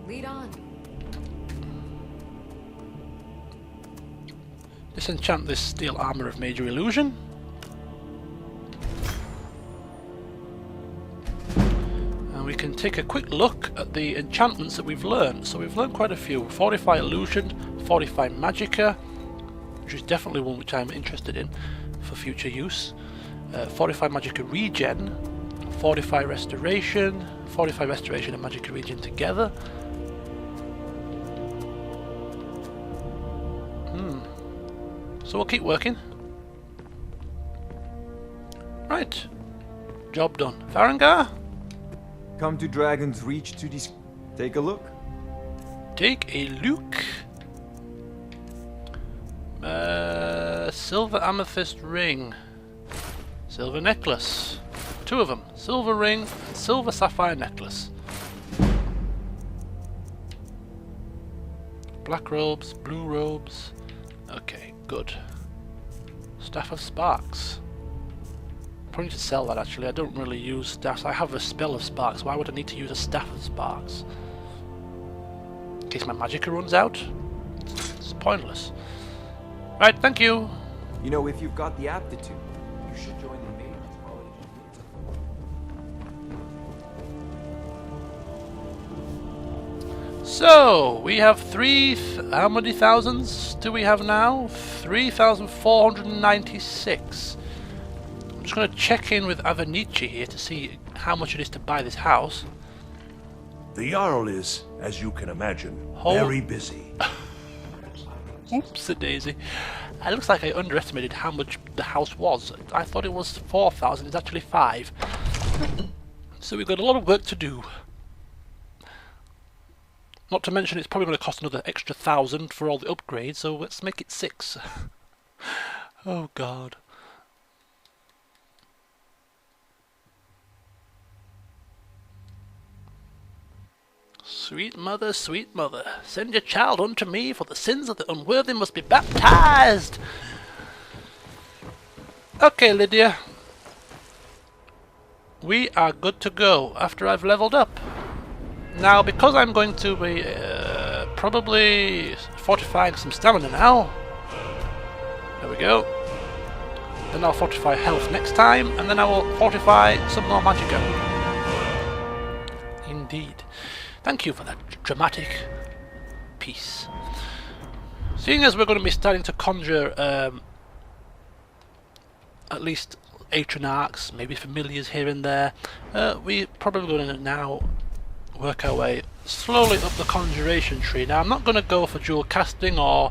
Lead on. Disenchant this steel armor of major illusion. And we can take a quick look at the enchantments that we've learned. So we've learned quite a few. Fortify illusion, fortify magicka, which is definitely one which I'm interested in for future use. Fortify magicka regen, fortify restoration and magicka regen together. So we'll keep working. Right. Job done. Farengar? Come to Dragon's Reach to take a look. Take a look. Silver amethyst ring. Silver necklace. Two of them. Silver ring and silver sapphire necklace. Black robes, blue robes. Okay, good. Staff of Sparks. Probably need to sell that actually. I don't really use staffs. I have a spell of Sparks. Why would I need to use a Staff of Sparks? In case my magicka runs out? It's pointless. Right, thank you. You know, if you've got the aptitude, you should join the Mages College. So, we have how many thousands do we have now? 3,496. I'm just going to check in with Avenici here to see how much it is to buy this house. The Jarl is, as you can imagine, very busy. Oops-a-daisy. It looks like I underestimated how much the house was. I thought it was 4,000, it's actually 5. So we've got a lot of work to do. Not to mention it's probably going to cost another extra 1,000 for all the upgrades, so let's make it 6. Oh god. Sweet mother, send your child unto me, for the sins of the unworthy must be baptized! Okay, Lydia. We are good to go after I've leveled up. Now, because I'm going to be probably fortifying some stamina now. There we go. Then I'll fortify health next time, and then I will fortify some more magicka. Indeed. Thank you for that dramatic piece. Seeing as we're going to be starting to conjure at least atronachs, maybe familiars here and there, we're probably going to now work our way slowly up the conjuration tree. Now I'm not going to go for dual casting or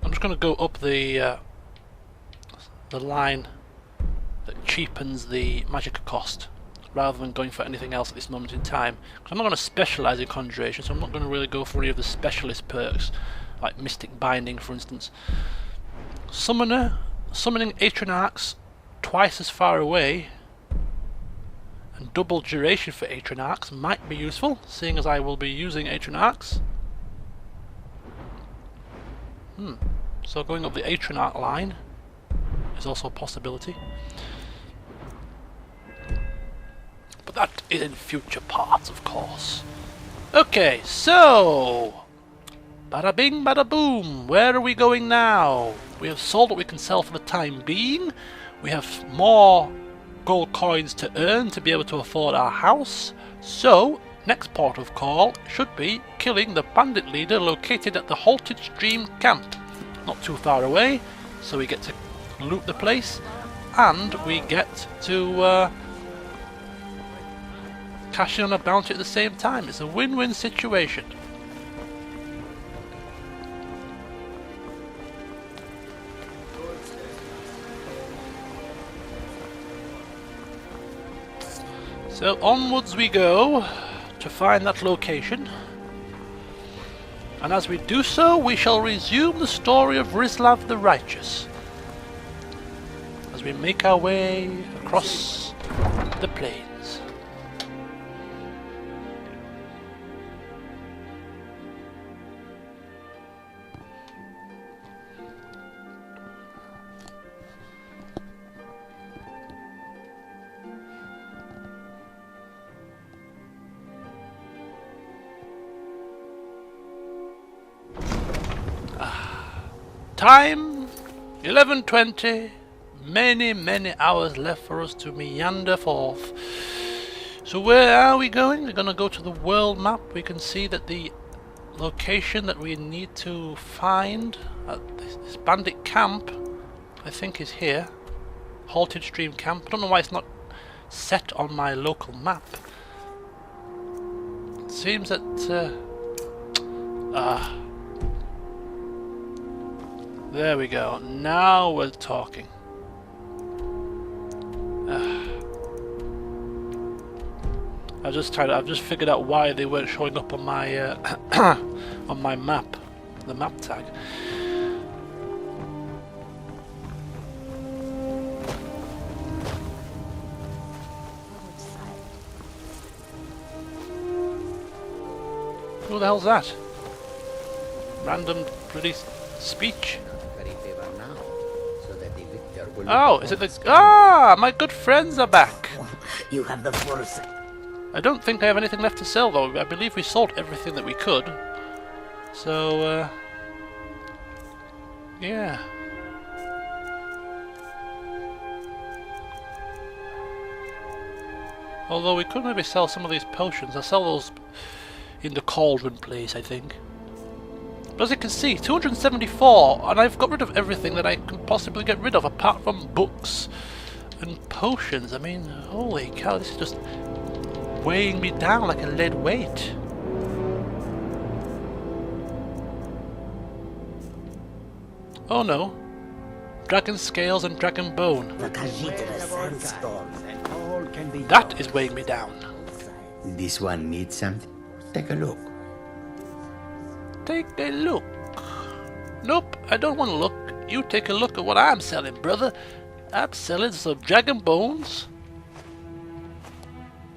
I'm just going to go up the line that cheapens the magicka cost rather than going for anything else at this moment in time. Because I'm not going to specialise in conjuration, so I'm not going to really go for any of the specialist perks like Mystic Binding, for instance. Summoning atronachs twice as far away and double duration for atronachs might be useful, seeing as I will be using atronachs. So going up the atronach line is also a possibility. But that is in future parts, of course. Okay, so bada bing, bada boom. Where are we going now? We have sold what we can sell for the time being. We have more gold coins to earn to be able to afford our house. So, next port of call should be killing the bandit leader located at the Halted Stream camp. Not too far away, so we get to loot the place and we get to cash in on a bounty at the same time. It's a win-win situation. So onwards we go to find that location, and as we do so we shall resume the story of Rislav the Righteous as we make our way across the plains. time 11:20. Many hours left for us to meander forth. So where are we going? We're gonna go to the world map. We can see that the location that we need to find at this bandit camp, I think, is here. Halted Stream Camp. I don't know why it's not set on my local map. It seems that there we go. Now we're talking. I've just figured out why they weren't showing up on my on my map, the map tag. Who the hell's that? Random bloody speech. Oh, is it the... Ah, my good friends are back. You have the force. I don't think I have anything left to sell, though. I believe we sold everything that we could. So, yeah. Although we could maybe sell some of these potions. I'll sell those in the cauldron place, I think. But as you can see, 274, and I've got rid of everything that I can possibly get rid of, apart from books and potions. I mean, holy cow, this is just weighing me down like a lead weight. Oh no. Dragon scales and dragon bone. That is weighing me down. This one needs something. Take a look. Take a look. Nope, I don't want to look. You take a look at what I'm selling, brother. I'm selling some dragon bones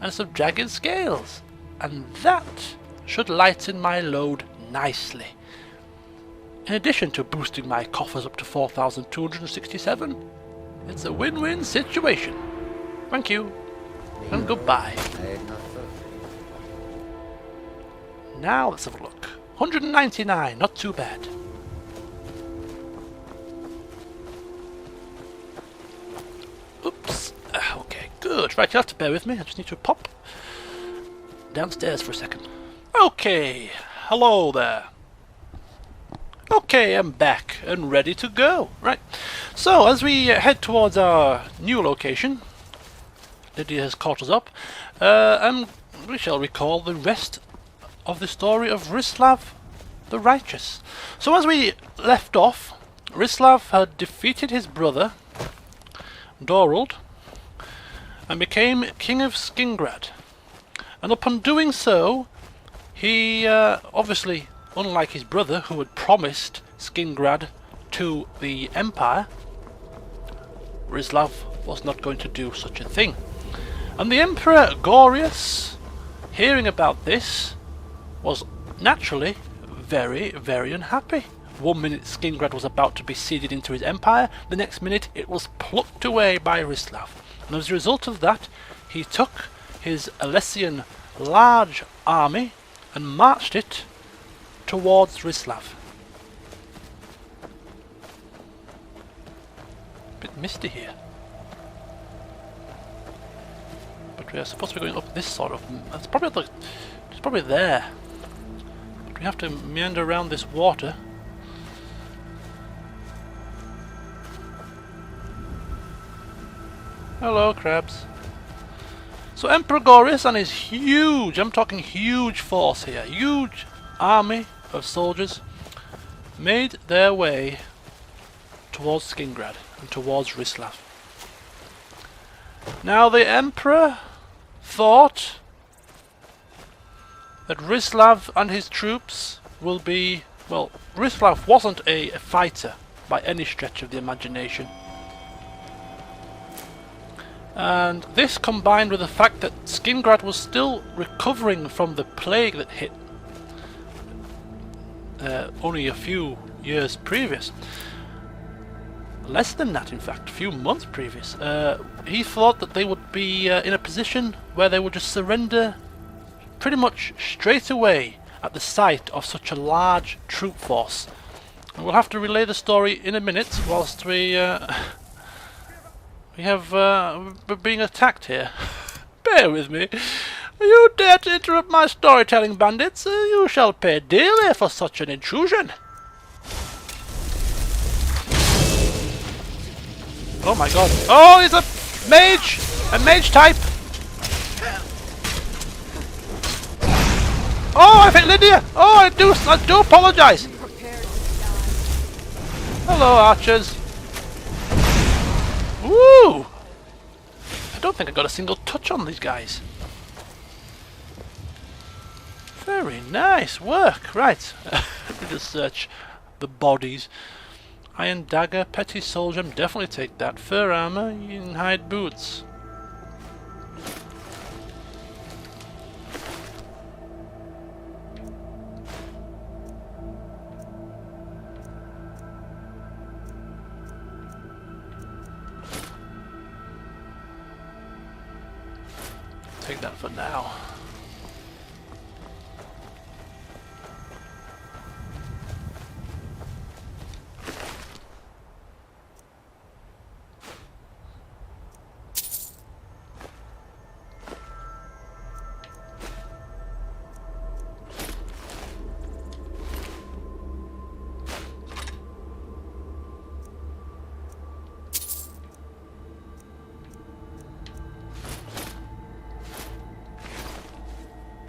and some dragon scales, and that should lighten my load nicely. In addition to boosting my coffers up to 4,267, it's a win-win situation. Thank you, and goodbye. Now let's have a look. 199, not too bad. Oops. Okay, good. Right, you'll have to bear with me. I just need to pop downstairs for a second. Okay, hello there. Okay, I'm back and ready to go. Right, so as we head towards our new location, Lydia has caught us up, and we shall recall the rest of the story of Rislav the Righteous. So as we left off, Rislav had defeated his brother, Dorald, and became King of Skingrad. And upon doing so, he obviously, unlike his brother who had promised Skingrad to the Empire, Rislav was not going to do such a thing. And the Emperor Gorius, hearing about this, was naturally very unhappy. One minute Skingrad was about to be ceded into his empire, the next minute it was plucked away by Rislav. And as a result of that, he took his Alessian large army and marched it towards Rislav. Bit misty here. But we are supposed to be going up this sort of... It's probably there. But we have to meander around this water. Hello, crabs. So Emperor Gorius and his huge, I'm talking huge force here, huge army of soldiers, made their way towards Skingrad and towards Rislav. Now the Emperor thought that Rislav and his troops will be... Well, Rislav wasn't a fighter by any stretch of the imagination. And this combined with the fact that Skingrad was still recovering from the plague that hit only a few years previous. Less than that, in fact, a few months previous. He thought that they would be in a position where they would just surrender pretty much straight away at the sight of such a large troop force We'll have to relay the story in a minute whilst we're being attacked here. Bear with me. You dare to interrupt my storytelling, bandits? You shall pay dearly for such an intrusion. Oh my god. Oh, he's a mage! A mage type! Oh, I've hit Lydia! Oh, I do apologise! Hello, archers. Woo! I don't think I got a single touch on these guys. Very nice work. Right. Let me just search the bodies. Iron dagger, petty soldier, definitely take that. Fur armour, and hide boots. Take that for now.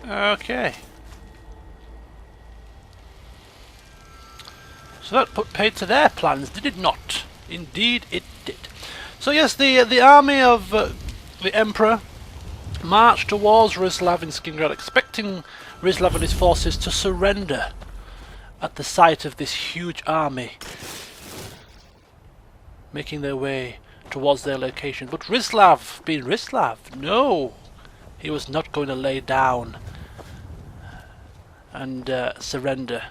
Okay. So that put paid to their plans, did it not? Indeed it did. So yes, the army of the Emperor marched towards Rislav in Skingrad, expecting Rislav and his forces to surrender at the sight of this huge army making their way towards their location. But Rislav, being Rislav, no, he was not going to lay down and surrender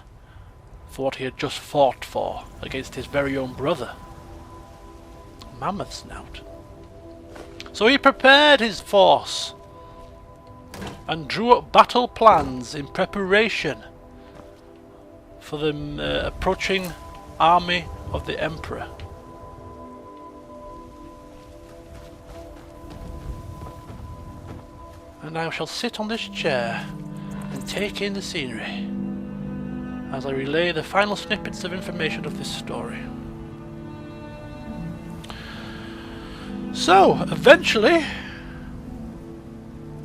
for what he had just fought for against his very own brother, Mammoth Snout. So he prepared his force and drew up battle plans in preparation for the approaching army of the Emperor. And I shall sit on this chair and take in the scenery as I relay the final snippets of information of this story. So, eventually,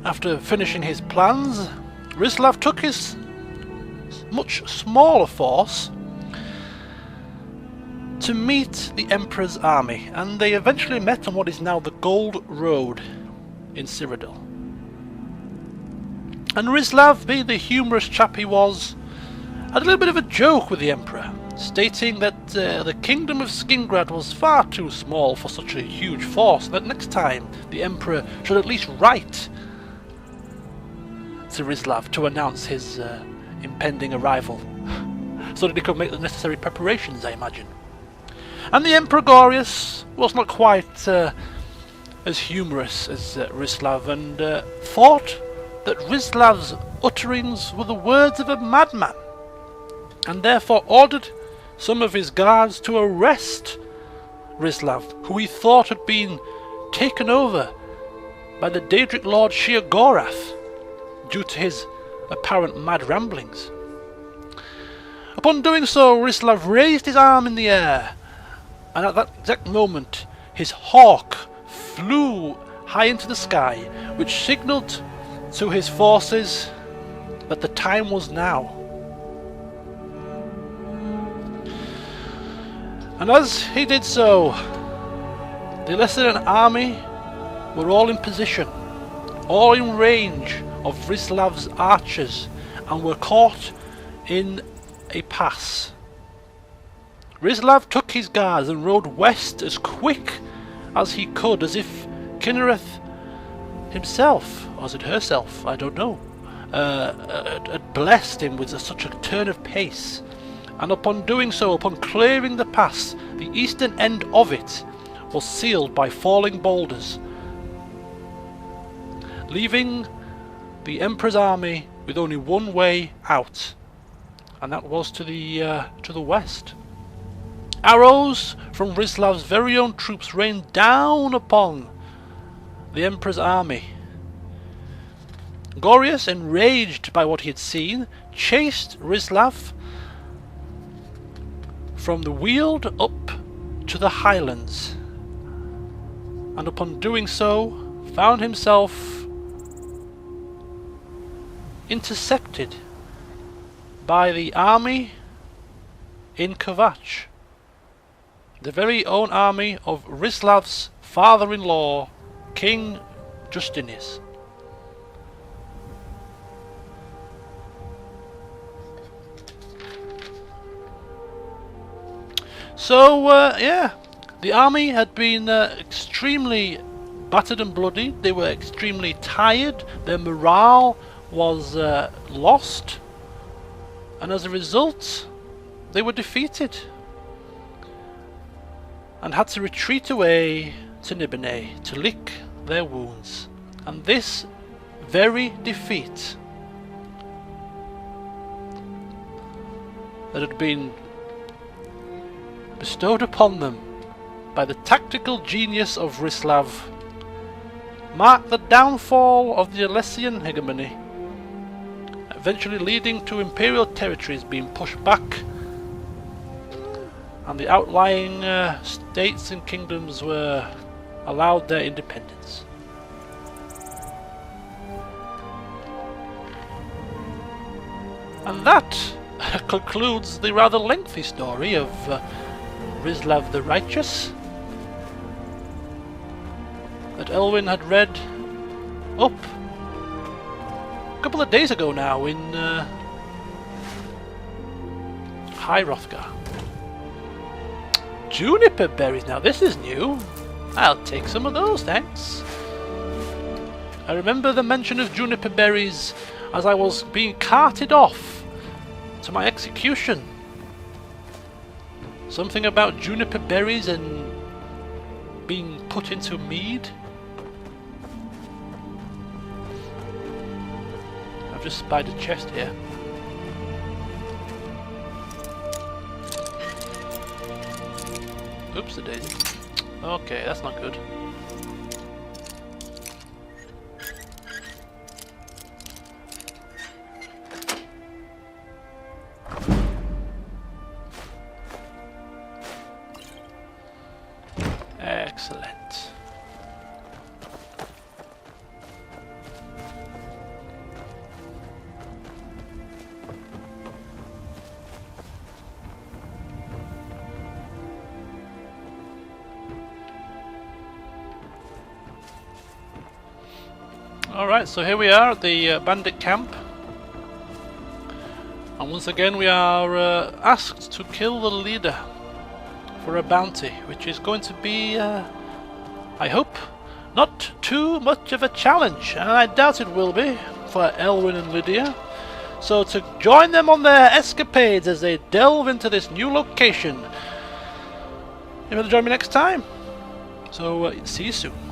after finishing his plans, Rislav took his much smaller force to meet the Emperor's army, and they eventually met on what is now the Gold Road in Cyrodiil. And Rislav, being the humorous chap he was, had a little bit of a joke with the Emperor, stating that the kingdom of Skingrad was far too small for such a huge force, and that next time the Emperor should at least write to Rislav to announce his impending arrival, so that he could make the necessary preparations, I imagine. And the Emperor Gorius was not quite as humorous as Rislav, and thought that Rislav's utterings were the words of a madman, and therefore ordered some of his guards to arrest Rislav, who he thought had been taken over by the Daedric Lord Sheogorath due to his apparent mad ramblings. Upon doing so, Rislav raised his arm in the air, and at that exact moment his hawk flew high into the sky, which signalled to his forces that the time was now. And as he did so, the Lesserdan army were all in position, all in range of Rislav's archers, and were caught in a pass. Rislav took his guards and rode west as quick as he could, as if Kinnereth himself, or was it herself, I don't know, had blessed him with such a turn of pace. And upon doing so, upon clearing the pass, the eastern end of it was sealed by falling boulders, leaving the Emperor's army with only one way out, and that was to the west. Arrows from Rislav's very own troops rained down upon the Emperor's army. Gorius, enraged by what he had seen, chased Rislav from the Weald up to the highlands, and upon doing so found himself intercepted by the army in Kovac, the very own army of Rislav's father-in-law, King Justinius. So, yeah, the army had been extremely battered and bloody. They were extremely tired. Their morale was lost. And as a result, they were defeated and had to retreat away to Nibene to lick their wounds. And this very defeat that had been bestowed upon them by the tactical genius of Rislav marked the downfall of the Alessian hegemony, eventually leading to imperial territories being pushed back, and the outlying states and kingdoms were allowed their independence. And that concludes the rather lengthy story of Rislav the Righteous that Elwynn had read up a couple of days ago now in High Hrothgar. Juniper berries, now this is new. I'll take some of those, thanks. I remember the mention of juniper berries as I was being carted off to my execution. Something about juniper berries and being put into mead. I've just spied a chest here. Oops, the daisy. Okay, that's not good. Excellent. Alright, so here we are at the bandit camp. And once again we are asked to kill the leader for a bounty, which is going to be, I hope, not too much of a challenge, and I doubt it will be for Elwynn and Lydia. So to join them on their escapades as they delve into this new location, you're going to join me next time. So see you soon.